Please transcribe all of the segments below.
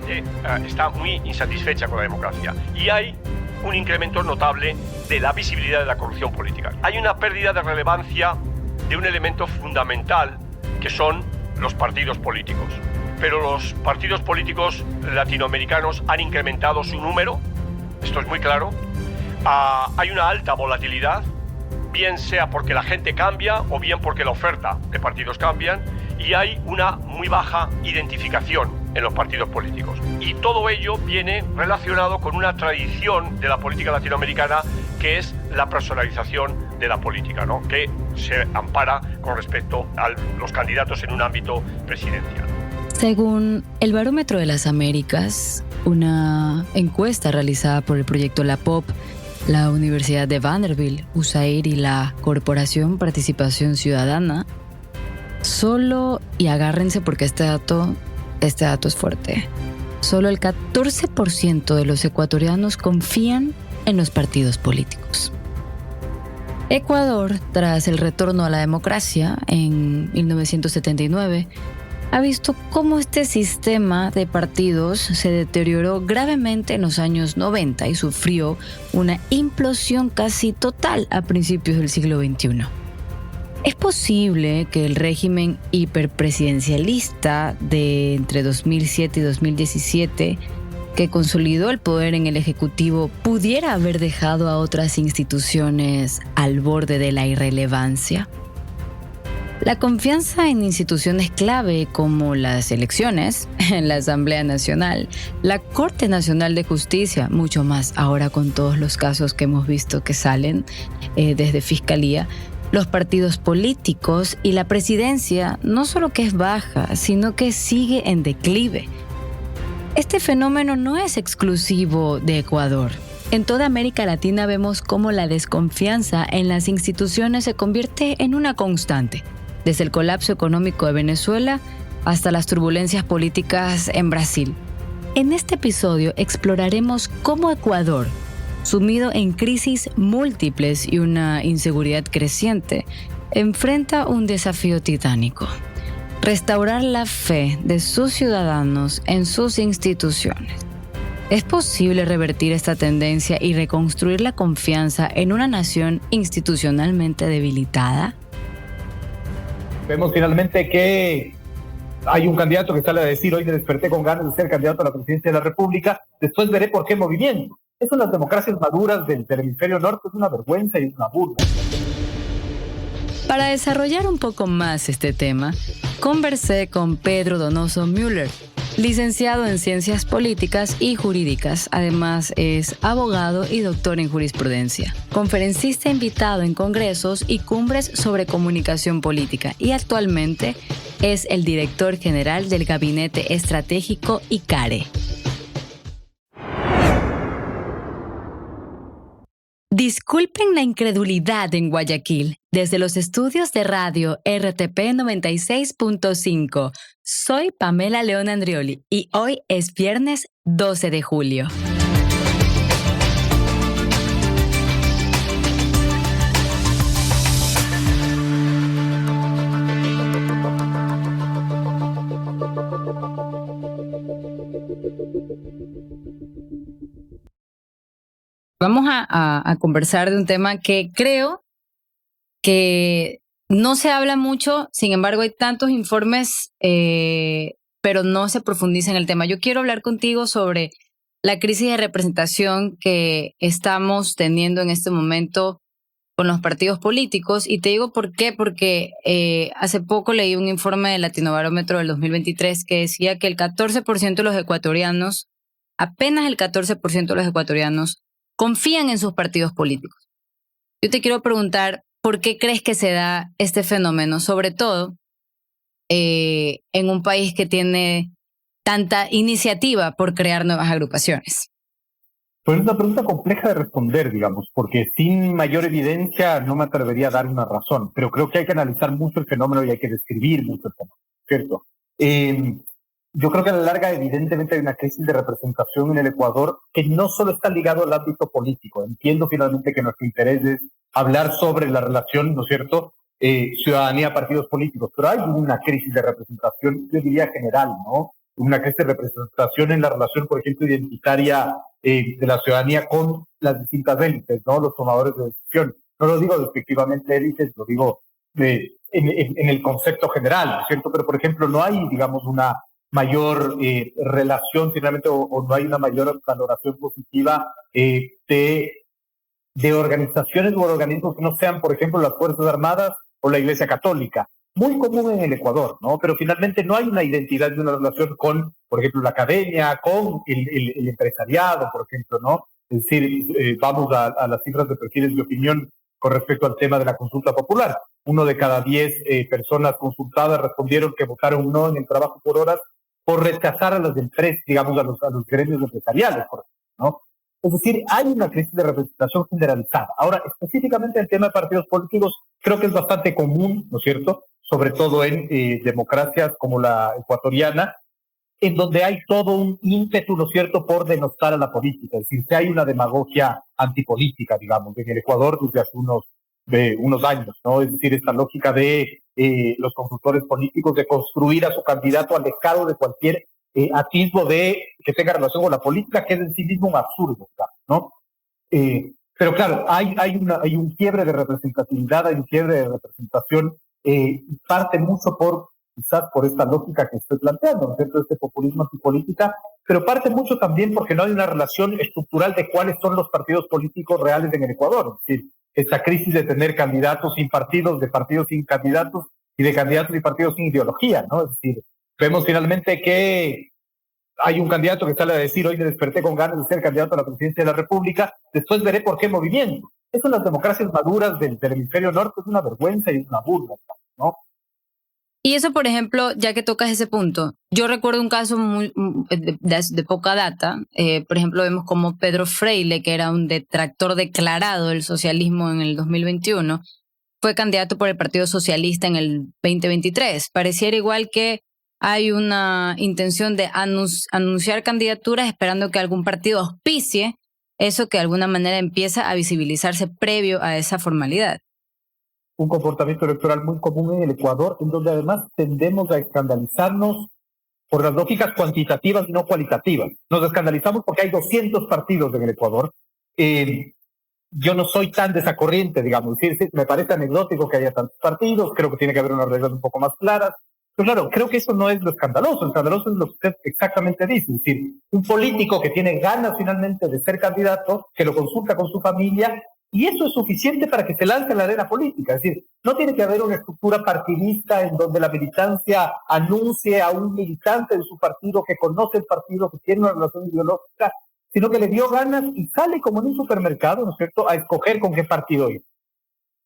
gente está muy insatisfecha con la democracia y hay un incremento notable de la visibilidad de la corrupción política. Hay una pérdida de relevancia de un elemento fundamental que son los partidos políticos. Pero los partidos políticos latinoamericanos han incrementado su número, esto es muy claro. Hay una alta volatilidad, bien sea porque la gente cambia o bien porque la oferta de partidos cambian, y hay una muy baja identificación en los partidos políticos. Y todo ello viene relacionado con una tradición de la política latinoamericana que es la personalización de la política, ¿no? Que se ampara con respecto a los candidatos en un ámbito presidencial. Según el Barómetro de las Américas, una encuesta realizada por el proyecto La Pop, la Universidad de Vanderbilt, USAID y la Corporación Participación Ciudadana, solo, y agárrense porque este dato es fuerte, solo el 14% de los ecuatorianos confían en los partidos políticos. Ecuador, tras el retorno a la democracia en 1979, ha visto cómo este sistema de partidos se deterioró gravemente en los años 90 y sufrió una implosión casi total a principios del siglo XXI. Es posible que el régimen hiperpresidencialista de entre 2007 y 2017, que consolidó el poder en el Ejecutivo, pudiera haber dejado a otras instituciones al borde de la irrelevancia. La confianza en instituciones clave como las elecciones, la Asamblea Nacional, la Corte Nacional de Justicia, mucho más ahora con todos los casos que hemos visto que salen desde Fiscalía, los partidos políticos y la presidencia no solo que es baja, sino que sigue en declive. Este fenómeno no es exclusivo de Ecuador. En toda América Latina vemos cómo la desconfianza en las instituciones se convierte en una constante, desde el colapso económico de Venezuela hasta las turbulencias políticas en Brasil. En este episodio exploraremos cómo Ecuador, sumido en crisis múltiples y una inseguridad creciente, enfrenta un desafío titánico: restaurar la fe de sus ciudadanos en sus instituciones. ¿Es posible revertir esta tendencia y reconstruir la confianza en una nación institucionalmente debilitada? Vemos finalmente que hay un candidato que sale a decir: hoy me desperté con ganas de ser candidato a la presidencia de la República, después veré por qué movimiento. Eso en las democracias maduras del hemisferio norte es una vergüenza y es una burla. Para desarrollar un poco más este tema, conversé con Pedro Donoso Müller, licenciado en Ciencias Políticas y Jurídicas. Además es abogado y doctor en jurisprudencia, conferencista invitado en congresos y cumbres sobre comunicación política, y actualmente es el director general del Gabinete Estratégico ICARE. Disculpen la incredulidad en Guayaquil. Desde los estudios de radio RTP 96.5, soy Pamela León Andrioli y hoy es viernes 12 de julio. Vamos a conversar de un tema que creo que no se habla mucho, sin embargo hay tantos informes, pero no se profundiza en el tema. Yo quiero hablar contigo sobre la crisis de representación que estamos teniendo en este momento con los partidos políticos, y te digo por qué, porque hace poco leí un informe del Latinobarómetro del 2023 que decía que el 14% de los ecuatorianos, apenas el 14% de los ecuatorianos, confían en sus partidos políticos. Yo te quiero preguntar, ¿por qué crees que se da este fenómeno? Sobre todo en un país que tiene tanta iniciativa por crear nuevas agrupaciones. Pues es una pregunta compleja de responder, digamos, porque sin mayor evidencia no me atrevería a dar una razón, pero creo que hay que analizar mucho el fenómeno y hay que describir mucho el fenómeno, ¿cierto? Yo creo que a la larga evidentemente hay una crisis de representación en el Ecuador que no solo está ligado al ámbito político. Entiendo finalmente que nuestro interés es hablar sobre la relación, ¿no es cierto?, ciudadanía-partidos políticos, pero hay una crisis de representación, yo diría general, ¿no? una crisis de representación en la relación, por ejemplo, identitaria de la ciudadanía con las distintas élites, ¿no? Los tomadores de decisión. No lo digo despectivamente élites, lo digo en el concepto general, ¿no es cierto? Pero, por ejemplo, no hay, digamos, una mayor relación finalmente o no hay una mayor valoración positiva de organizaciones o organismos que no sean, por ejemplo, las Fuerzas Armadas o la Iglesia Católica. Muy común en el Ecuador, ¿no? Pero finalmente no hay una identidad de una relación con, por ejemplo, la academia, con el empresariado, por ejemplo, ¿no? Es decir, vamos a las cifras de perfiles de opinión con respecto al tema de la consulta popular. 1 de cada 10 personas consultadas respondieron que votaron no en el trabajo por horas por rechazar a las empresas, digamos, a los gremios empresariales, por ejemplo, ¿no? Es decir, hay una crisis de representación generalizada. Ahora, específicamente el tema de partidos políticos, creo que es bastante común, ¿no es cierto?, sobre todo en democracias como la ecuatoriana, en donde hay todo un ímpetu, ¿no es cierto?, por denostar a la política. Es decir, que hay una demagogia antipolítica, digamos, en el Ecuador desde hace unos años, ¿no? Es decir, esta lógica de los consultores políticos de construir a su candidato alejado de cualquier atisbo de que tenga relación con la política, que es en sí mismo un absurdo, ¿no? Pero claro, hay un quiebre de representatividad, hay un quiebre de representación, parte mucho quizás por esta lógica que estoy planteando, ¿no es cierto?, este populismo antipolítica, pero parte mucho también porque no hay una relación estructural de cuáles son los partidos políticos reales en el Ecuador. Es decir, esta crisis de tener candidatos sin partidos, de partidos sin candidatos y de candidatos y partidos sin ideología, ¿no? Es decir, vemos finalmente que hay un candidato que sale a decir: hoy me desperté con ganas de ser candidato a la presidencia de la República, después veré por qué movimiento. Eso en las democracias maduras del hemisferio norte es una vergüenza y es una burla, ¿no? Y eso, por ejemplo, ya que tocas ese punto, yo recuerdo un caso de poca data. Por ejemplo, vemos como Pedro Freile, que era un detractor declarado del socialismo en el 2021, fue candidato por el Partido Socialista en el 2023. Pareciera igual que hay una intención de anunciar candidaturas esperando que algún partido auspicie eso, que de alguna manera empieza a visibilizarse previo a esa formalidad. Un comportamiento electoral muy común en el Ecuador, en donde además tendemos a escandalizarnos por las lógicas cuantitativas y no cualitativas. Nos escandalizamos porque hay 200 partidos en el Ecuador. Yo no soy tan de esa corriente, digamos. Sí, me parece anecdótico que haya tantos partidos, creo que tiene que haber unas reglas un poco más claras. Pero claro, creo que eso no es lo escandaloso. Lo escandaloso es lo que usted exactamente dice. Es decir, un político que tiene ganas finalmente de ser candidato, que lo consulta con su familia, y eso es suficiente para que se lance a la arena política. Es decir, no tiene que haber una estructura partidista en donde la militancia anuncie a un militante de su partido que conoce el partido, que tiene una relación ideológica, sino que le dio ganas y sale como en un supermercado, ¿no es cierto?, a escoger con qué partido ir.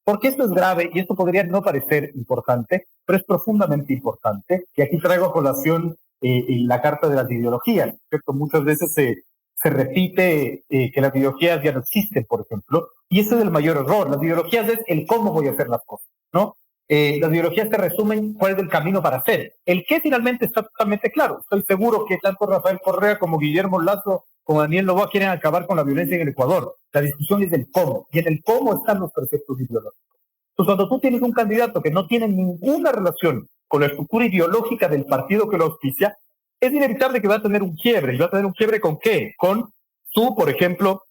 Porque esto es grave, y esto podría no parecer importante, pero es profundamente importante, y aquí traigo a colación la carta de las ideologías, ¿no es cierto? Muchas veces se repite que las ideologías ya no existen, por ejemplo, y ese es el mayor error. Las ideologías es el cómo voy a hacer las cosas, ¿no? Las ideologías te resumen cuál es el camino para hacer. El qué finalmente está totalmente claro. Estoy seguro que tanto Rafael Correa como Guillermo Lazo como Daniel Noboa quieren acabar con la violencia en el Ecuador. La discusión es del cómo, y en el cómo están los preceptos ideológicos. Entonces, cuando tú tienes un candidato que no tiene ninguna relación con la estructura ideológica del partido que lo auspicia, es inevitable que va a tener un quiebre. ¿Y va a tener un quiebre con qué? Con su, por ejemplo,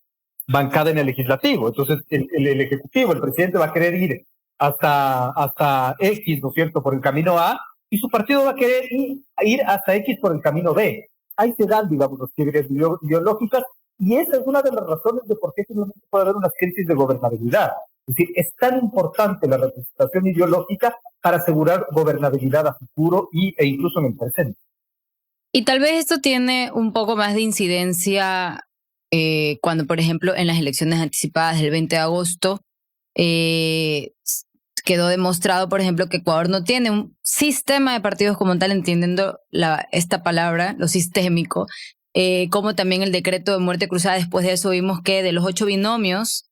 bancada en el legislativo. Entonces, el ejecutivo, el presidente va a querer ir hasta X, ¿no es cierto?, por el camino A, y su partido va a querer ir hasta X por el camino B. Ahí se dan, digamos, las quiebres ideológicas, y esa es una de las razones de por qué simplemente puede haber una crisis de gobernabilidad. Es decir, es tan importante la representación ideológica para asegurar gobernabilidad a futuro e incluso en el presente. Y tal vez esto tiene un poco más de incidencia cuando, por ejemplo, en las elecciones anticipadas del 20 de agosto, quedó demostrado, por ejemplo, que Ecuador no tiene un sistema de partidos como tal, entendiendo esta palabra, lo sistémico, como también el decreto de muerte cruzada. Después de eso vimos que de los 8 binomios,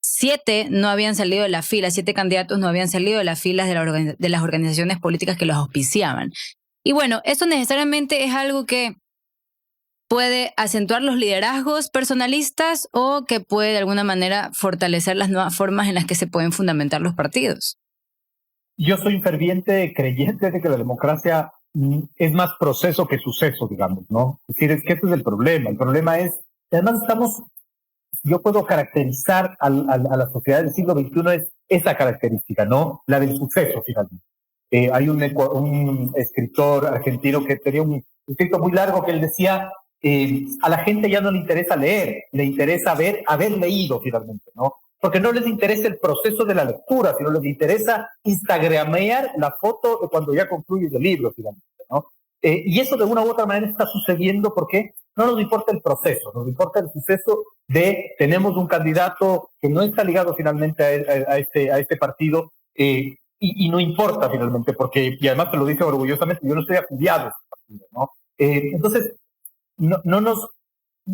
7 no habían salido de la fila, 7 candidatos no habían salido de las filas de las organizaciones políticas que los auspiciaban. Y bueno, esto necesariamente es algo que puede acentuar los liderazgos personalistas o que puede de alguna manera fortalecer las nuevas formas en las que se pueden fundamentar los partidos. Yo soy un ferviente creyente de que la democracia es más proceso que suceso, digamos, ¿no? Es decir, es que ese es el problema. El problema es, además yo puedo caracterizar a la sociedad del siglo XXI es esa característica, ¿no? La del suceso, finalmente. Hay un escritor argentino que tenía un escrito muy largo que él decía, a la gente ya no le interesa leer, le interesa haber leído finalmente, ¿no? Porque no les interesa el proceso de la lectura, sino les interesa instagramear la foto de cuando ya concluye el libro, finalmente, ¿no? Y eso de una u otra manera está sucediendo porque no nos importa el proceso, nos importa el suceso de tenemos un candidato que no está ligado finalmente a este partido, y no importa finalmente, porque, y además te lo dice orgullosamente, yo no estoy afiliado a ese partido, ¿no? Entonces,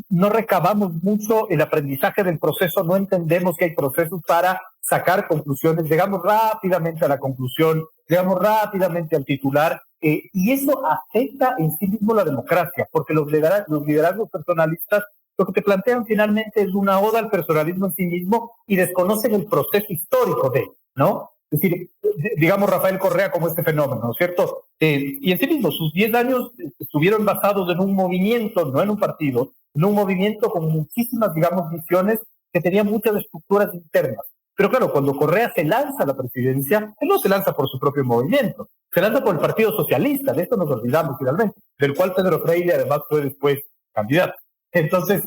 no recabamos mucho el aprendizaje del proceso, no entendemos que hay procesos para sacar conclusiones, llegamos rápidamente a la conclusión, llegamos rápidamente al titular, y eso afecta en sí mismo la democracia, porque los liderazgos personalistas lo que te plantean finalmente es una oda al personalismo en sí mismo y desconocen el proceso histórico ¿no? Es decir, digamos Rafael Correa como este fenómeno, ¿no es cierto? Y en sí mismo, sus 10 años estuvieron basados en un movimiento, no en un partido, en un movimiento con muchísimas, digamos, visiones que tenían muchas estructuras internas. Pero claro, cuando Correa se lanza a la presidencia, él no se lanza por su propio movimiento, se lanza por el Partido Socialista, de esto nos olvidamos finalmente, del cual Pedro Freire además fue después candidato. Entonces,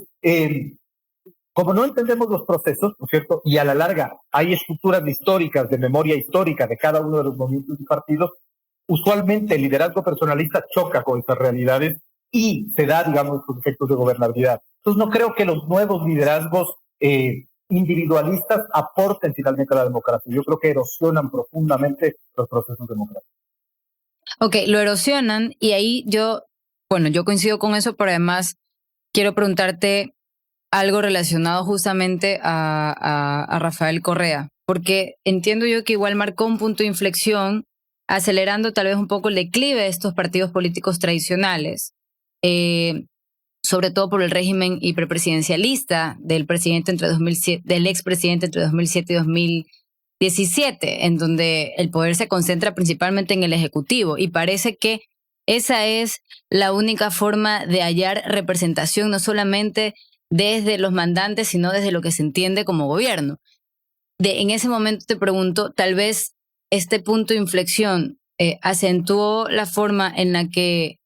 como no entendemos los procesos, ¿no es cierto? Y a la larga hay estructuras históricas, de memoria histórica de cada uno de los movimientos y partidos, usualmente el liderazgo personalista choca con estas realidades y se da, digamos, los efectos de gobernabilidad. Entonces no creo que los nuevos liderazgos individualistas aporten finalmente a la democracia. Yo creo que erosionan profundamente los procesos democráticos. Ok, lo erosionan y ahí yo coincido con eso, pero además quiero preguntarte algo relacionado justamente a Rafael Correa, porque entiendo yo que igual marcó un punto de inflexión, acelerando tal vez un poco el declive de estos partidos políticos tradicionales, sobre todo por el régimen hiperpresidencialista del expresidente entre 2007 y 2017, en donde el poder se concentra principalmente en el Ejecutivo, y parece que esa es la única forma de hallar representación, no solamente desde los mandantes, sino desde lo que se entiende como gobierno. En ese momento te pregunto, tal vez este punto de inflexión acentuó la forma en la que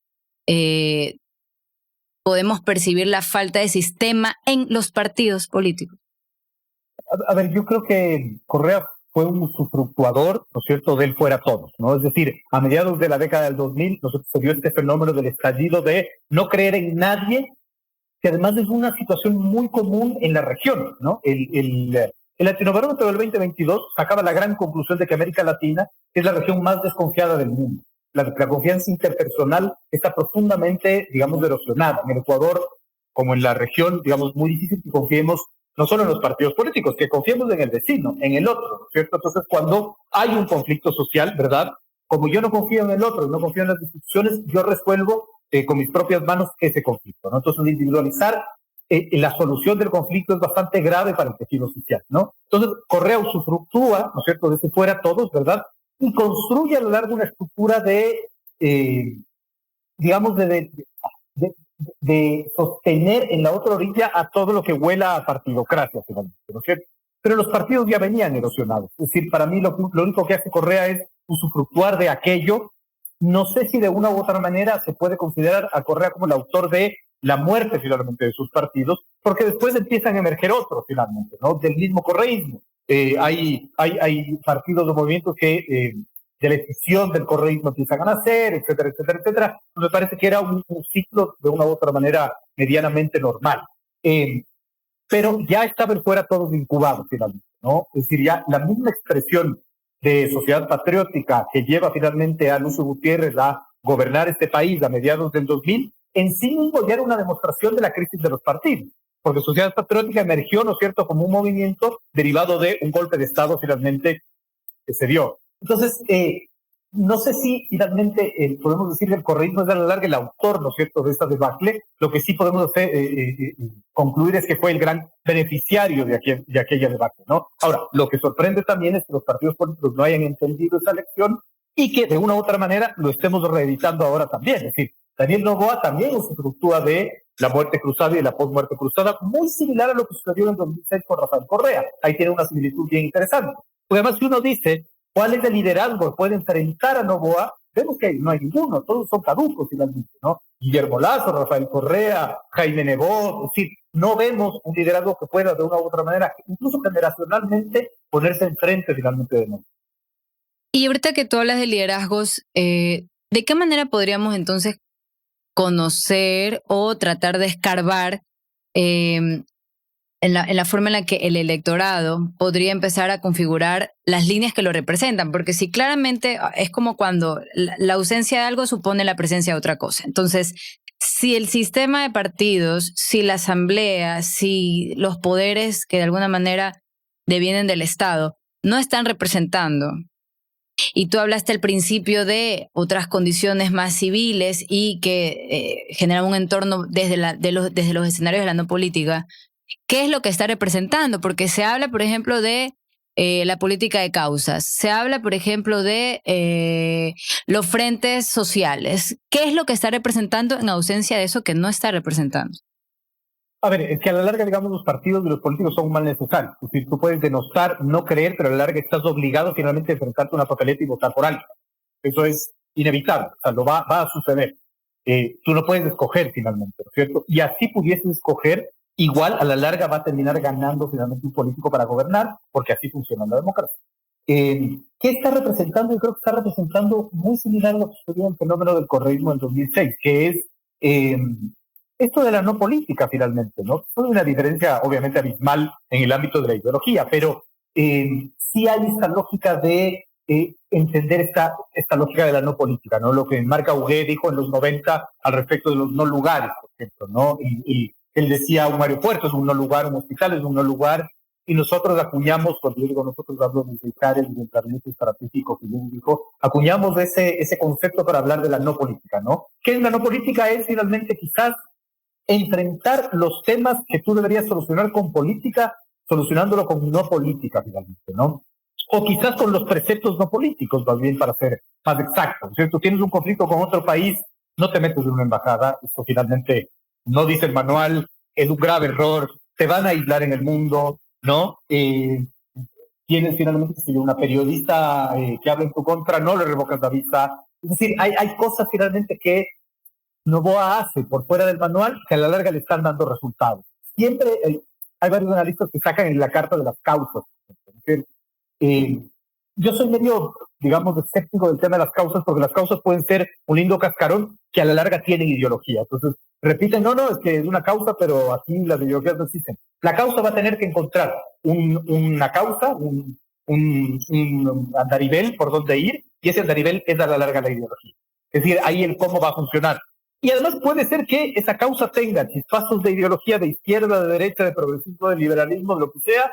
podemos percibir la falta de sistema en los partidos políticos. A ver, yo creo que Correa fue un usufructuador, ¿no es cierto?, de él fuera todos, ¿no? Es decir, a mediados de la década del 2000 nos sucedió este fenómeno del estallido de no creer en nadie, que además es una situación muy común en la región, ¿no? El Latinobarómetro del 2022 sacaba la gran conclusión de que América Latina es la región más desconfiada del mundo. La confianza interpersonal está profundamente, digamos, erosionada. En el Ecuador, como en la región, digamos, muy difícil que confiemos no solo en los partidos políticos, que confiemos en el vecino, en el otro, ¿cierto? Entonces, cuando hay un conflicto social, ¿verdad? Como yo no confío en el otro, no confío en las instituciones, yo resuelvo con mis propias manos ese conflicto, ¿no? Entonces, individualizar la solución del conflicto es bastante grave para el tejido social, ¿no? Entonces, Correa usufructúa, ¿no es cierto?, de ese fuera todos, ¿verdad?, y construye a lo largo una estructura digamos, de sostener en la otra orilla a todo lo que huela a partidocracia, finalmente, ¿no es cierto? Pero los partidos ya venían erosionados. Es decir, para mí lo único que hace Correa es usufructuar de aquello. No sé si de una u otra manera se puede considerar a Correa como el autor de la muerte finalmente de sus partidos, porque después empiezan a emerger otros finalmente, ¿no? Del mismo correísmo. Hay partidos o movimientos que de la escisión del correísmo empiezan a nacer, etcétera, etcétera, etcétera. Me parece que era un ciclo de una u otra manera medianamente normal. Pero ya estaban fuera todos incubados finalmente, ¿no? Es decir, ya la misma expresión de sociedad patriótica que lleva finalmente a Lucio Gutiérrez a gobernar este país a mediados del 2000, en sí mismo ya era una demostración de la crisis de los partidos, porque Sociedad Patriótica emergió, ¿no es cierto?, como un movimiento derivado de un golpe de Estado finalmente que se dio. Entonces, no sé si finalmente podemos decir que el correísmo es a la larga el autor, ¿no es cierto?, de esta debacle. Lo que sí podemos hacer, concluir es que fue el gran beneficiario de aquella debacle, ¿no? Ahora, lo que sorprende también es que los partidos políticos no hayan entendido esa lección y que de una u otra manera lo estemos reeditando ahora también. Es decir, Daniel Noboa también usufructúa de la muerte cruzada y de la posmuerte cruzada, muy similar a lo que sucedió en 2006 con Rafael Correa. Ahí tiene una similitud bien interesante. Porque además, si uno dice cuál es el liderazgo que puede enfrentar a Noboa, vemos que no hay ninguno, todos son caducos finalmente, ¿no? Guillermo Lazo, Rafael Correa, Jaime Nebot, es decir, no vemos un liderazgo que pueda de una u otra manera, incluso generacionalmente, ponerse enfrente finalmente de Noboa. Y ahorita que tú hablas de liderazgos, ¿de qué manera podríamos entonces conocer o tratar de escarbar en la forma en la que el electorado podría empezar a configurar las líneas que lo representan? Porque si claramente es como cuando la ausencia de algo supone la presencia de otra cosa. Entonces, si el sistema de partidos, si la asamblea, si los poderes que de alguna manera devienen del Estado no están representando, y tú hablaste al principio de otras condiciones más civiles y que generan un entorno desde los escenarios de la no política, ¿qué es lo que está representando? Porque se habla, por ejemplo, de la política de causas, se habla, por ejemplo, de los frentes sociales. ¿Qué es lo que está representando en ausencia de eso que no está representando? A ver, es que a la larga, digamos, los partidos y los políticos son un mal necesario. Es decir, tú puedes denostar, no creer, pero a la larga estás obligado finalmente a enfrentarte a una papeleta y votar por alguien. Eso es inevitable, o sea, va a suceder. Tú no puedes escoger finalmente, ¿no es cierto? Y así pudieses escoger, igual a la larga va a terminar ganando finalmente un político para gobernar, porque así funciona la democracia. ¿Qué está representando? Yo creo que está representando muy similar a lo que sucedió en el fenómeno del correísmo en 2006, que es esto de la no política finalmente, ¿no? Hay una diferencia obviamente abismal en el ámbito de la ideología, pero sí hay esta lógica de entender esta lógica de la no política, ¿no? Lo que Marc Augé dijo en los 90 al respecto de los no lugares, por ejemplo, ¿no? Y él decía un aeropuerto es un no lugar, un hospital es un no lugar, y nosotros acuñamos, cuando yo digo nosotros hablo de Icares y del gabinete estratégico que bien dijo, acuñamos ese concepto para hablar de la no política, ¿no? ¿Qué es la no política? Es finalmente quizás enfrentar los temas que tú deberías solucionar con política, solucionándolo con no política finalmente, ¿no? O quizás con los preceptos no políticos, más bien para ser más exacto, ¿cierto? Tienes un conflicto con otro país, no te metes en una embajada, esto finalmente no dice el manual, es un grave error, te van a aislar en el mundo, ¿no? Tienes finalmente si una periodista que habla en tu contra, no le revocas la visa. Es decir, hay cosas finalmente que Noboa hace por fuera del manual que a la larga le están dando resultados. Siempre hay varios analistas que sacan en la carta de las causas. Yo soy medio, digamos, escéptico del tema de las causas porque las causas pueden ser un lindo cascarón que a la larga tienen ideología. Entonces, repiten, no, es que es una causa, pero aquí las ideologías no existen. La causa va a tener que encontrar una causa, un andarivel por donde ir, y ese andarivel es a la larga la ideología. Es decir, ahí el cómo va a funcionar. Y además puede ser que esa causa tenga chispazos de ideología de izquierda, de derecha, de progresismo, de liberalismo, de lo que sea,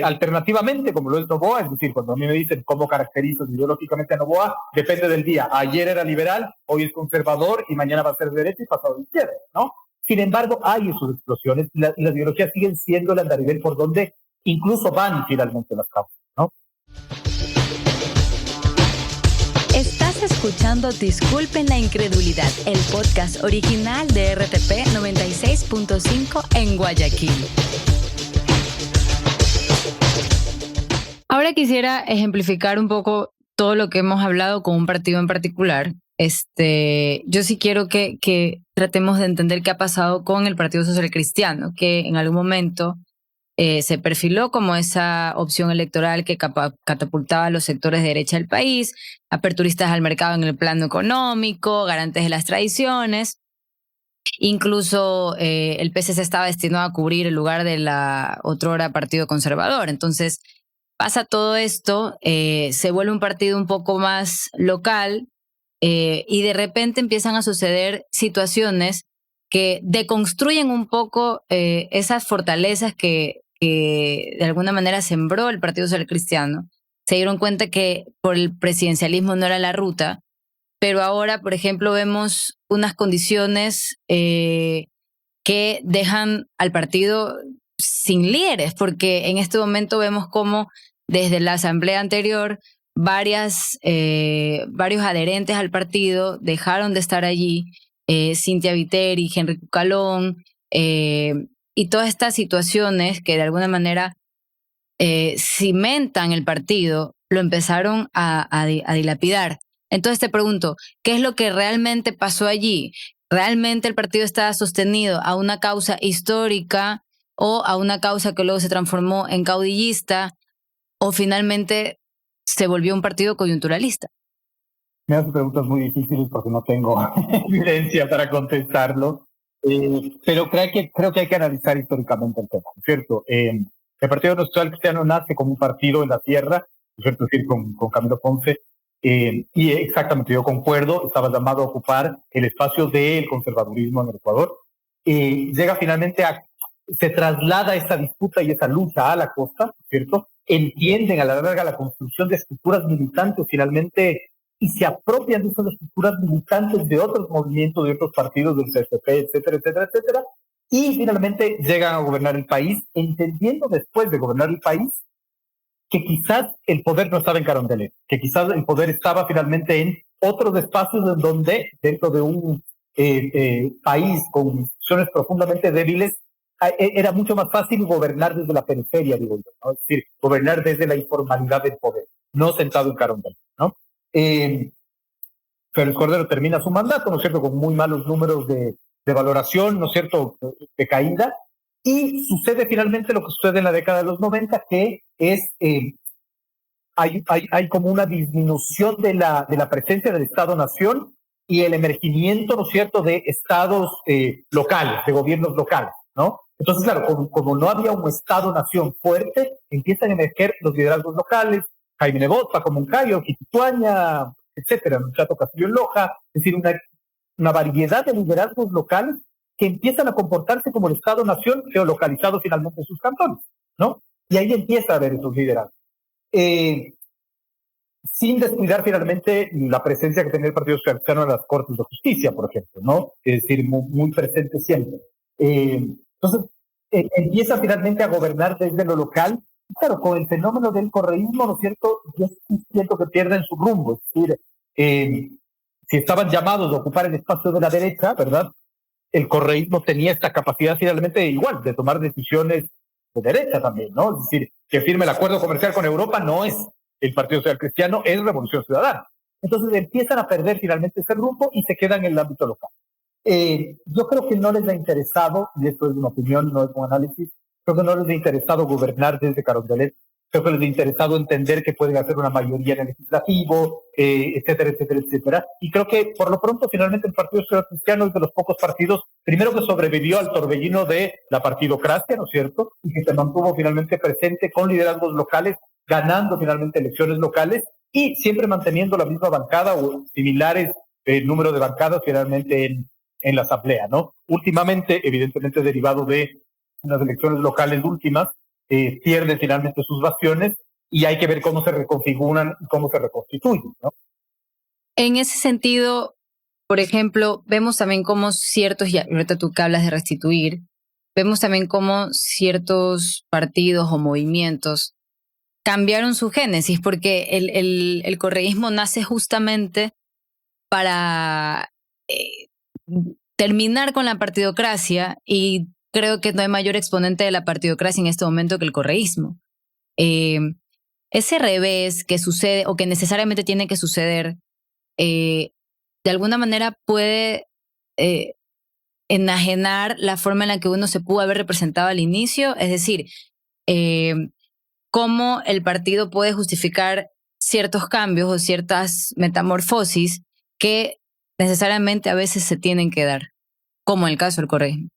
alternativamente, como lo es Noboa. Es decir, cuando a mí me dicen cómo caracterizo ideológicamente a Noboa, depende del día. Ayer era liberal, hoy es conservador y mañana va a ser de derecha y pasado de izquierda, ¿no? Sin embargo, hay esas explosiones y las ideologías siguen siendo el andarivel por donde incluso van finalmente las causas, ¿no? Estás escuchando Disculpen la Incredulidad, el podcast original de RTP 96.5 en Guayaquil. Ahora quisiera ejemplificar un poco todo lo que hemos hablado con un partido en particular. Yo sí quiero que tratemos de entender qué ha pasado con el Partido Social Cristiano, que en algún momento se perfiló como esa opción electoral que catapultaba a los sectores de derecha del país, aperturistas al mercado en el plano económico, garantes de las tradiciones. Incluso el PCC estaba destinado a cubrir el lugar de la otrora Partido Conservador. Entonces pasa todo esto, se vuelve un partido un poco más local y de repente empiezan a suceder situaciones que deconstruyen un poco esas fortalezas que de alguna manera sembró el Partido Social Cristiano. Se dieron cuenta que por el presidencialismo no era la ruta, pero ahora, por ejemplo, vemos unas condiciones que dejan al partido sin líderes, porque en este momento vemos cómo desde la asamblea anterior varios adherentes al partido dejaron de estar allí, Cynthia Viteri, Henry Cucalón, y todas estas situaciones que de alguna manera cimentan el partido, lo empezaron a dilapidar. Entonces te pregunto, ¿qué es lo que realmente pasó allí? ¿Realmente el partido estaba sostenido a una causa histórica o a una causa que luego se transformó en caudillista o finalmente se volvió un partido coyunturalista? Me hace preguntas muy difíciles porque no tengo evidencia para contestarlo, pero creo que hay que analizar históricamente el tema, ¿no es cierto? El Partido Social Cristiano nace como un partido en la tierra, ¿no es cierto? Es decir, con Camilo Ponce, y exactamente, yo concuerdo, estaba llamado a ocupar el espacio del conservadurismo en el Ecuador. Llega finalmente se traslada esa disputa y esa lucha a la costa, ¿no es cierto? Entienden a la larga la construcción de estructuras militantes finalmente y se apropian de esas estructuras militantes de otros movimientos, de otros partidos del CSP, etcétera, etcétera, etcétera, y finalmente llegan a gobernar el país, entendiendo después de gobernar el país que quizás el poder no estaba en Carondelet, que quizás el poder estaba finalmente en otros espacios en donde, dentro de un país con instituciones profundamente débiles, era mucho más fácil gobernar desde la periferia, digo yo, ¿no? Es decir, gobernar desde la informalidad del poder, no sentado en Carondelet, ¿no? Pero el Cordero termina su mandato, ¿no es cierto?, con muy malos números de valoración, ¿no es cierto?, de caída, y sucede finalmente lo que sucede en la década de los 90, que es, hay como una disminución de la presencia del Estado-Nación y el emergimiento, ¿no es cierto?, de estados locales, de gobiernos locales, ¿no? Entonces, claro, como no había un Estado-Nación fuerte, empiezan a emerger los liderazgos locales, Jaime Nebot, Paco Moncayo, Quitituaña, etcétera, Chato Castillo en Loja, es decir, una variedad de liderazgos locales que empiezan a comportarse como el Estado-Nación geolocalizado finalmente en sus cantones, ¿no? Y ahí empieza a haber esos liderazgos. Sin descuidar finalmente la presencia que tenía el Partido Socialista en las Cortes de Justicia, por ejemplo, ¿no? Es decir, muy presente siempre. Entonces, empieza finalmente a gobernar desde lo local. Claro, con el fenómeno del correísmo, ¿no es cierto?, yo siento que pierden su rumbo. Es decir, si estaban llamados a ocupar el espacio de la derecha, ¿verdad?, el correísmo tenía esta capacidad finalmente igual de tomar decisiones de derecha también, ¿no? Es decir, que firme el acuerdo comercial con Europa no es el Partido Social Cristiano, es Revolución Ciudadana. Entonces empiezan a perder finalmente ese rumbo y se quedan en el ámbito local. Yo creo que no les ha interesado, y esto es una opinión, no es un análisis, creo que no les ha interesado gobernar desde Carondelet, creo que les ha interesado entender que pueden hacer una mayoría en el legislativo, etcétera, etcétera, etcétera. Y creo que por lo pronto finalmente el Partido Social Cristiano es de los pocos partidos, primero que sobrevivió al torbellino de la partidocracia, ¿no es cierto?, y que se mantuvo finalmente presente con liderazgos locales, ganando finalmente elecciones locales y siempre manteniendo la misma bancada o similares número de bancadas finalmente en la asamblea, ¿no? Últimamente, evidentemente derivado de las elecciones locales últimas, pierde finalmente sus bastiones y hay que ver cómo se reconfiguran y cómo se reconstituyen, ¿no? En ese sentido, por ejemplo, vemos también cómo ciertos, ya ahorita tú que hablas de restituir, vemos también cómo ciertos partidos o movimientos cambiaron su génesis, porque el correísmo nace justamente para terminar con la partidocracia, y creo que no hay mayor exponente de la partidocracia en este momento que el correísmo. Ese revés que sucede o que necesariamente tiene que suceder, de alguna manera puede enajenar la forma en la que uno se pudo haber representado al inicio, es decir, cómo el partido puede justificar ciertos cambios o ciertas metamorfosis que necesariamente a veces se tienen que dar, como en el caso del correísmo.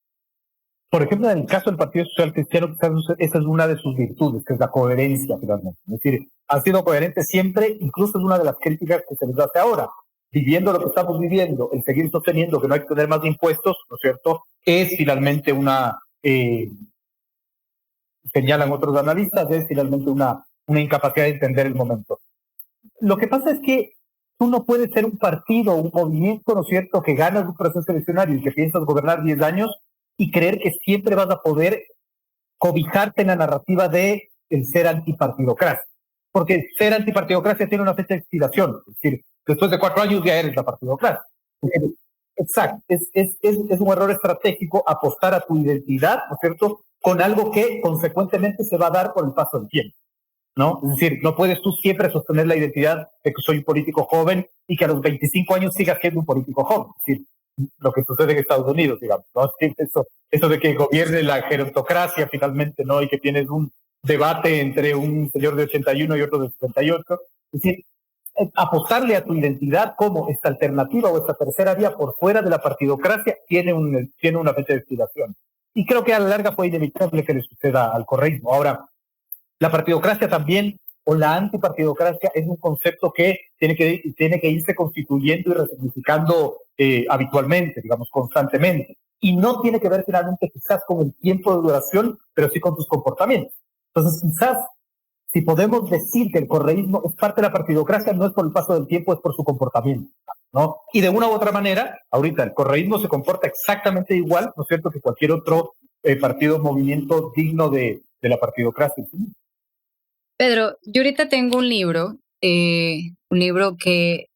Por ejemplo, en el caso del Partido Social Cristiano, quizás esa es una de sus virtudes, que es la coherencia finalmente. Es decir, ha sido coherente siempre, incluso es una de las críticas que se les hace ahora. Viviendo lo que estamos viviendo, el seguir sosteniendo que no hay que tener más impuestos, ¿no es cierto?, es finalmente una, señalan otros analistas, es finalmente una incapacidad de entender el momento. Lo que pasa es que tú no puedes ser un partido, un movimiento, ¿no es cierto?, que ganas un proceso eleccionario y que piensas gobernar 10 años y creer que siempre vas a poder cobijarte en la narrativa de el ser antipartidocracia. porque ser antipartidocracia tiene una fecha de expiración, es decir, después de 4 años ya eres la partidocracia. Exacto, es un error estratégico apostar a tu identidad, ¿no es cierto?, con algo que consecuentemente se va a dar por el paso del tiempo, ¿no? Es decir, no puedes tú siempre sostener la identidad de que soy un político joven y que a los 25 años sigas siendo un político joven. Es decir, lo que sucede en Estados Unidos, digamos, ¿no? Eso de que gobierne la gerontocracia finalmente, ¿no? Y que tienes un debate entre un señor de 81 y otro de 78. Es decir, apostarle a tu identidad como esta alternativa o esta tercera vía por fuera de la partidocracia tiene una fecha de expiración. Y creo que a la larga fue inevitable que le suceda al correísmo. Ahora, la partidocracia también, o la antipartidocracia, es un concepto que tiene que irse constituyendo y resignificando habitualmente, digamos, constantemente. Y no tiene que ver finalmente quizás con el tiempo de duración, pero sí con tus comportamientos. Entonces, quizás, si podemos decir que el correísmo es parte de la partidocracia, no es por el paso del tiempo, es por su comportamiento, ¿no? Y de una u otra manera, ahorita el correísmo se comporta exactamente igual, ¿no es cierto?, que cualquier otro partido o movimiento digno de la partidocracia. Pedro, yo ahorita tengo un libro que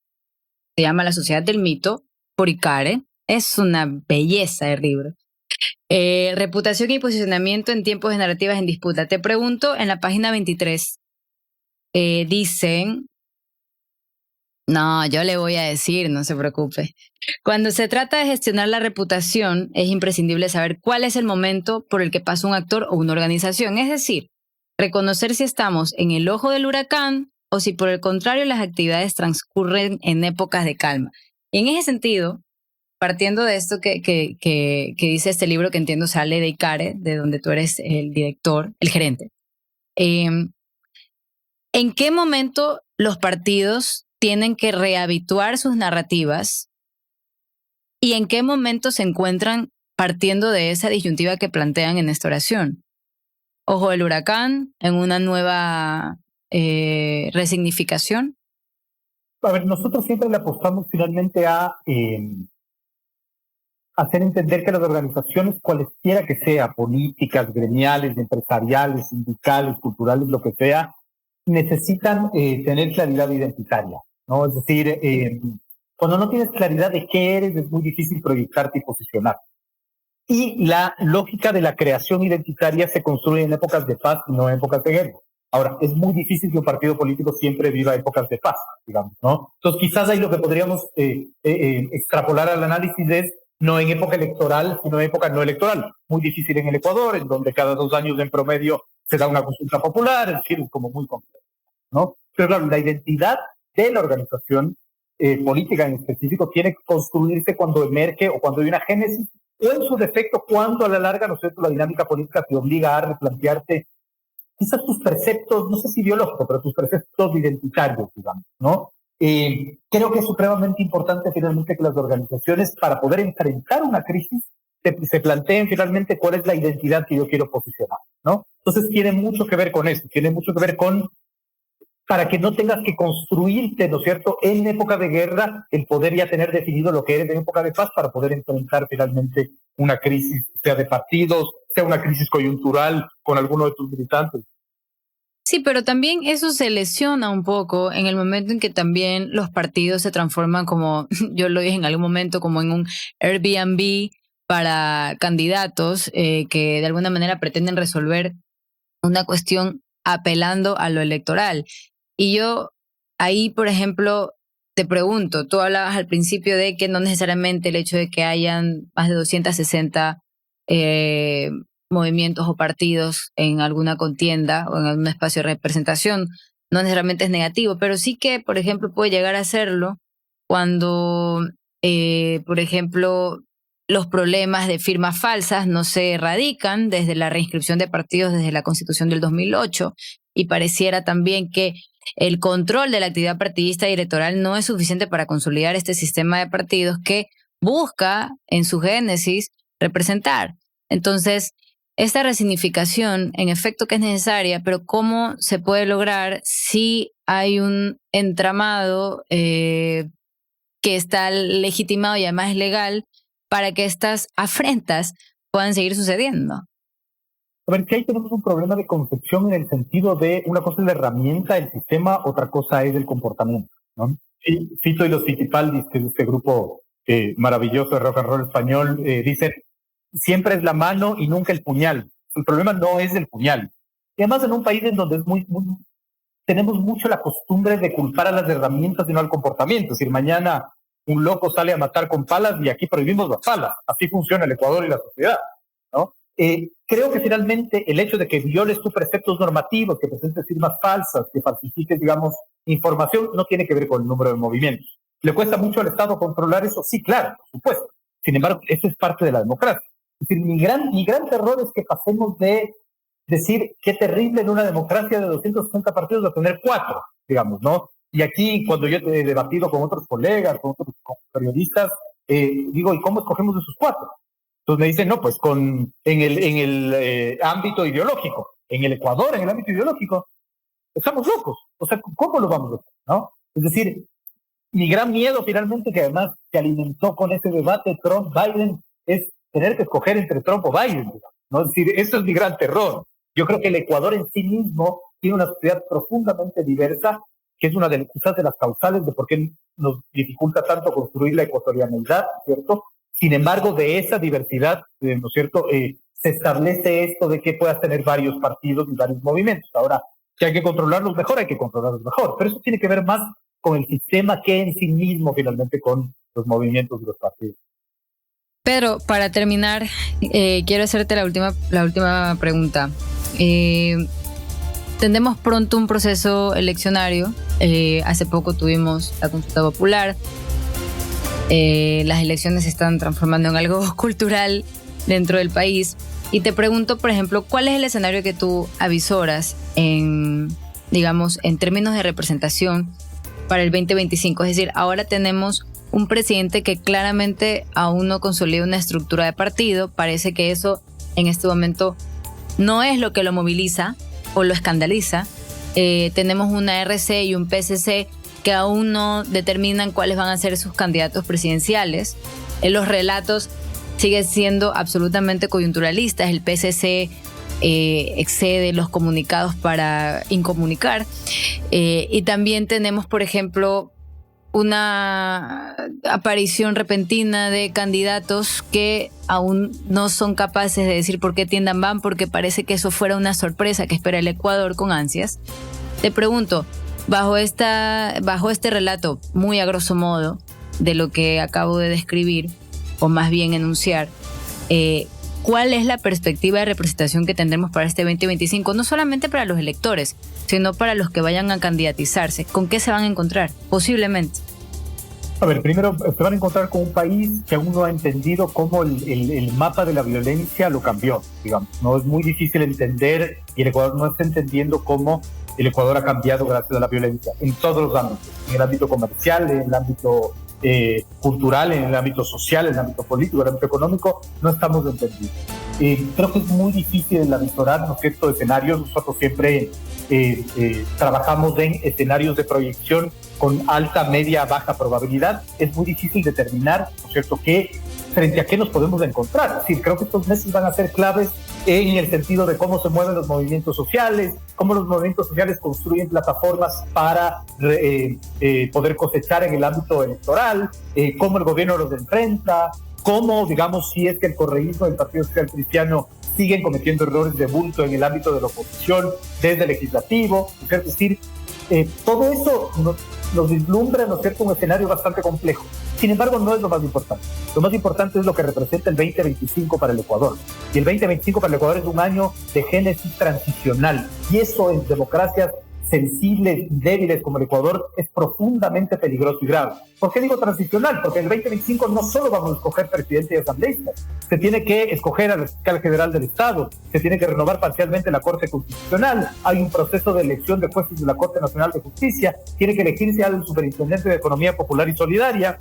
se llama La Sociedad del Mito, por Icare. Es una belleza de libro. Reputación y posicionamiento en tiempos de narrativas en disputa. Te pregunto, en la página 23, dicen, no, yo le voy a decir, no se preocupe. Cuando se trata de gestionar la reputación, es imprescindible saber cuál es el momento por el que pasa un actor o una organización. Es decir, reconocer si estamos en el ojo del huracán o si por el contrario las actividades transcurren en épocas de calma. Y en ese sentido, partiendo de esto que dice este libro, que entiendo sale de Icare, de donde tú eres el director, el gerente, ¿en qué momento los partidos tienen que rehabituar sus narrativas y en qué momento se encuentran partiendo de esa disyuntiva que plantean en esta oración? Ojo del huracán, en una nueva resignificación. A ver, nosotros siempre le apostamos finalmente a hacer entender que las organizaciones, cualesquiera que sea, políticas, gremiales, empresariales, sindicales, culturales, lo que sea, necesitan tener claridad identitaria, ¿no? Es decir, cuando no tienes claridad de qué eres, es muy difícil proyectarte y posicionar. Y la lógica de la creación identitaria se construye en épocas de paz y no en épocas de guerra. Ahora, es muy difícil que un partido político siempre viva épocas de paz, digamos, ¿no? Entonces, quizás ahí lo que podríamos extrapolar al análisis es no en época electoral, sino en época no electoral. Muy difícil en el Ecuador, en donde cada 2 años en promedio se da una consulta popular, es decir, es como muy complejo, ¿no? Pero claro, la identidad de la organización política en específico tiene que construirse cuando emerge o cuando hay una génesis, o en su defecto cuando a la larga, ¿no es cierto?, la dinámica política te obliga a replantearte quizás tus preceptos, no sé si ideológicos, pero tus preceptos identitarios, digamos, ¿no? Creo que es supremamente importante finalmente que las organizaciones, para poder enfrentar una crisis, se planteen finalmente cuál es la identidad que yo quiero posicionar, ¿no? Entonces tiene mucho que ver con eso, tiene mucho que ver con, para que no tengas que construirte, ¿no es cierto?, en época de guerra, el poder ya tener definido lo que eres en época de paz para poder enfrentar finalmente una crisis, sea de partidos, sea una crisis coyuntural con alguno de tus militantes. Sí, pero también eso se lesiona un poco en el momento en que también los partidos se transforman como, yo lo dije en algún momento, como en un Airbnb para candidatos que de alguna manera pretenden resolver una cuestión apelando a lo electoral. Y yo ahí, por ejemplo, te pregunto, tú hablabas al principio de que no necesariamente el hecho de que hayan más de 260 movimientos o partidos en alguna contienda o en algún espacio de representación no necesariamente es negativo, pero sí que, por ejemplo, puede llegar a serlo cuando, por ejemplo, los problemas de firmas falsas no se erradican desde la reinscripción de partidos desde la Constitución del 2008 y pareciera también que el control de la actividad partidista y electoral no es suficiente para consolidar este sistema de partidos que busca en su génesis representar. Entonces, esta resignificación, en efecto que es necesaria, pero ¿cómo se puede lograr si hay un entramado que está legitimado y además es legal para que estas afrentas puedan seguir sucediendo? A ver, si ahí tenemos un problema de concepción en el sentido de una cosa es la herramienta, el sistema, otra cosa es el comportamiento, ¿no? Y Fito y los Fitipaldis, que es este grupo maravilloso de rock and roll español, dicen, siempre es la mano y nunca el puñal. El problema no es el puñal. Y además en un país en donde es tenemos mucho la costumbre de culpar a las herramientas y no al comportamiento. Es decir, mañana un loco sale a matar con palas y aquí prohibimos las palas. Así funciona el Ecuador y la sociedad, ¿no? Creo que finalmente el hecho de que violes tus preceptos normativos, que presentes firmas falsas, que falsifiques, digamos, información, no tiene que ver con el número de movimientos. ¿Le cuesta mucho al Estado controlar eso? Sí, claro, por supuesto. Sin embargo, eso es parte de la democracia. Es decir, mi gran terror es que pasemos de decir qué terrible en una democracia de 260 partidos de tener 4, digamos, ¿no? Y aquí, cuando yo he debatido con otros colegas, con periodistas, digo, ¿y cómo escogemos de esos 4? Entonces me dicen, no, pues en el ámbito ideológico. En el Ecuador, en el ámbito ideológico, estamos locos. O sea, ¿cómo lo vamos a hacer, no? Es decir, mi gran miedo finalmente, que además se alimentó con ese debate Trump-Biden, es tener que escoger entre Trump o Biden, ¿no? Es decir, eso es mi gran terror. Yo creo que el Ecuador en sí mismo tiene una sociedad profundamente diversa, que es una de quizás de las causales de por qué nos dificulta tanto construir la ecuatorianidad, ¿cierto? Sin embargo, de esa diversidad, ¿no es cierto?, se establece esto de que puedas tener varios partidos y varios movimientos. Ahora, si hay que controlarlos mejor, hay que controlarlos mejor. Pero eso tiene que ver más con el sistema que en sí mismo, finalmente, con los movimientos de los partidos. Pedro, para terminar, quiero hacerte la última pregunta. Tendremos pronto un proceso eleccionario. Hace poco tuvimos la consulta popular. Las elecciones se están transformando en algo cultural dentro del país. Y te pregunto, por ejemplo, ¿cuál es el escenario que tú avisoras en términos de representación para el 2025? Es decir, ahora tenemos un presidente que claramente aún no consolida una estructura de partido. Parece que eso en este momento no es lo que lo moviliza o lo escandaliza. Tenemos una RC y un PSC que aún no determinan cuáles van a ser sus candidatos presidenciales. Los relatos siguen siendo absolutamente coyunturalistas. El PSC excede los comunicados para incomunicar. Y también tenemos, por ejemplo, una aparición repentina de candidatos que aún no son capaces de decir por qué tiendas van, porque parece que eso fuera una sorpresa que espera el Ecuador con ansias. Te pregunto, bajo este relato, muy a grosso modo, de lo que acabo de describir, o más bien enunciar, ¿cuál es la perspectiva de representación que tendremos para este 2025? No solamente para los electores, sino para los que vayan a candidatizarse. ¿Con qué se van a encontrar? Posiblemente. A ver, primero se van a encontrar con un país que aún no ha entendido cómo el mapa de la violencia lo cambió, digamos. No es muy difícil entender, y el Ecuador no está entendiendo cómo el Ecuador ha cambiado gracias a la violencia en todos los ámbitos, en el ámbito comercial, en el ámbito cultural, en el ámbito social, en el ámbito político, en el ámbito económico, no estamos entendidos. Creo que es muy difícil el avisorar, ¿no es cierto?, escenarios. Nosotros siempre trabajamos en escenarios de proyección con alta, media, baja probabilidad. Es muy difícil determinar, ¿no es cierto?, frente a qué nos podemos encontrar. Es decir, creo que estos meses van a ser claves en el sentido de cómo se mueven los movimientos sociales, cómo los movimientos sociales construyen plataformas para poder cosechar en el ámbito electoral, cómo el gobierno los enfrenta, cómo, digamos, si es que el correísmo del Partido Social Cristiano siguen cometiendo errores de bulto en el ámbito de la oposición desde el legislativo. Es decir, todo eso nos vislumbra, ¿no es cierto?, un escenario bastante complejo. Sin embargo, no es lo más importante. Lo más importante es lo que representa el 2025 para el Ecuador. Y el 2025 para el Ecuador es un año de génesis transicional. Y eso en democracias sensibles y débiles como el Ecuador es profundamente peligroso y grave. ¿Por qué digo transicional? Porque en el 2025 no solo vamos a escoger presidente y asambleístas, se tiene que escoger al fiscal general del Estado, se tiene que renovar parcialmente la Corte Constitucional, hay un proceso de elección de jueces de la Corte Nacional de Justicia, tiene que elegirse al superintendente de Economía Popular y Solidaria,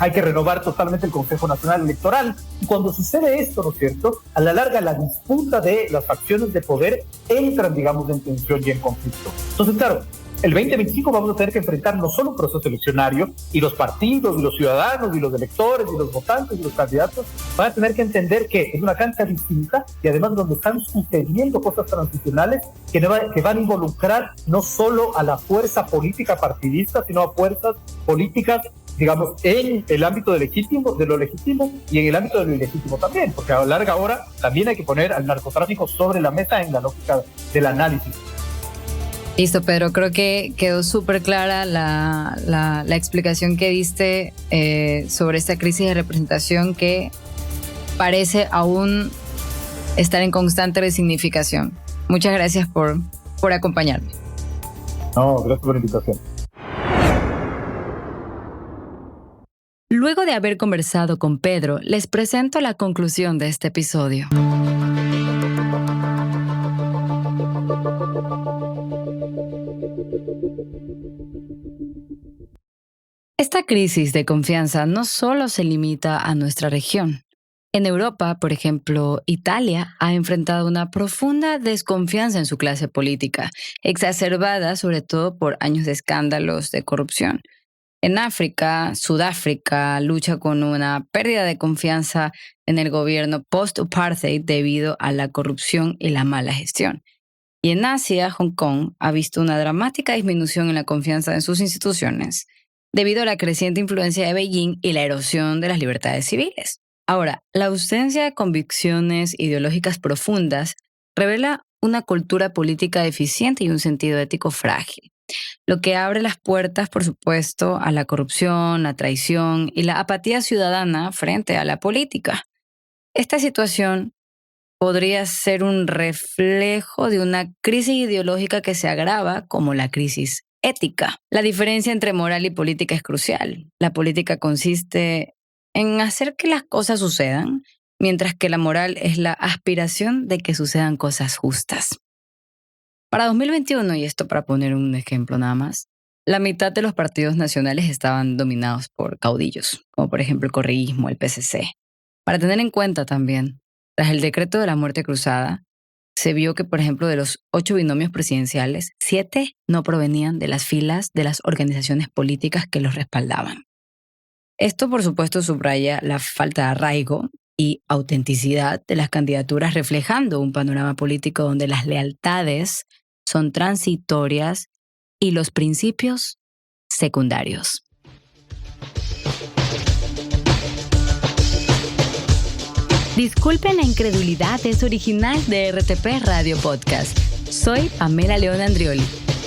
hay que renovar totalmente el Consejo Nacional Electoral. Y cuando sucede esto, ¿no es cierto?, a la larga la disputa de las facciones de poder entran, digamos, en tensión y en conflicto. Entonces, claro, el 2025 vamos a tener que enfrentar no solo un proceso eleccionario, y los partidos, y los ciudadanos, y los electores, y los votantes, y los candidatos van a tener que entender que es una cancha distinta y además donde están sucediendo cosas transicionales que van a involucrar no solo a la fuerza política partidista, sino a fuerzas políticas, digamos, en el ámbito de lo legítimo y en el ámbito de lo ilegítimo también, porque a la larga hora también hay que poner al narcotráfico sobre la mesa en la lógica del análisis. Listo, Pedro. Creo que quedó súper clara la explicación que diste sobre esta crisis de representación que parece aún estar en constante resignificación. Muchas gracias por acompañarme. No, gracias por la invitación. Luego de haber conversado con Pedro, les presento la conclusión de este episodio. Esta crisis de confianza no solo se limita a nuestra región. En Europa, por ejemplo, Italia ha enfrentado una profunda desconfianza en su clase política, exacerbada sobre todo por años de escándalos de corrupción. En África, Sudáfrica lucha con una pérdida de confianza en el gobierno post-apartheid debido a la corrupción y la mala gestión. Y en Asia, Hong Kong ha visto una dramática disminución en la confianza en sus instituciones, debido a la creciente influencia de Beijing y la erosión de las libertades civiles. Ahora, la ausencia de convicciones ideológicas profundas revela una cultura política deficiente y un sentido ético frágil, lo que abre las puertas, por supuesto, a la corrupción, la traición y la apatía ciudadana frente a la política. Esta situación podría ser un reflejo de una crisis ideológica que se agrava como la crisis ética. La diferencia entre moral y política es crucial. La política consiste en hacer que las cosas sucedan, mientras que la moral es la aspiración de que sucedan cosas justas. Para 2021, y esto para poner un ejemplo nada más, la mitad de los partidos nacionales estaban dominados por caudillos, como por ejemplo el correísmo, el PCC. Para tener en cuenta también, tras el decreto de la muerte cruzada, se vio que, por ejemplo, de los 8 binomios presidenciales, 7 no provenían de las filas de las organizaciones políticas que los respaldaban. Esto, por supuesto, subraya la falta de arraigo y autenticidad de las candidaturas, reflejando un panorama político donde las lealtades son transitorias y los principios secundarios. Disculpen la incredulidad, es original de RTP Radio Podcast. Soy Pamela León Andrioli.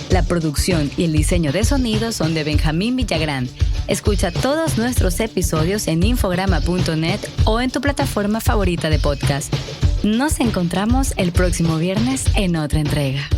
La producción y el diseño de sonido son de Benjamín Villagrán. Escucha todos nuestros episodios en infograma.net o en tu plataforma favorita de podcast. Nos encontramos el próximo viernes en otra entrega.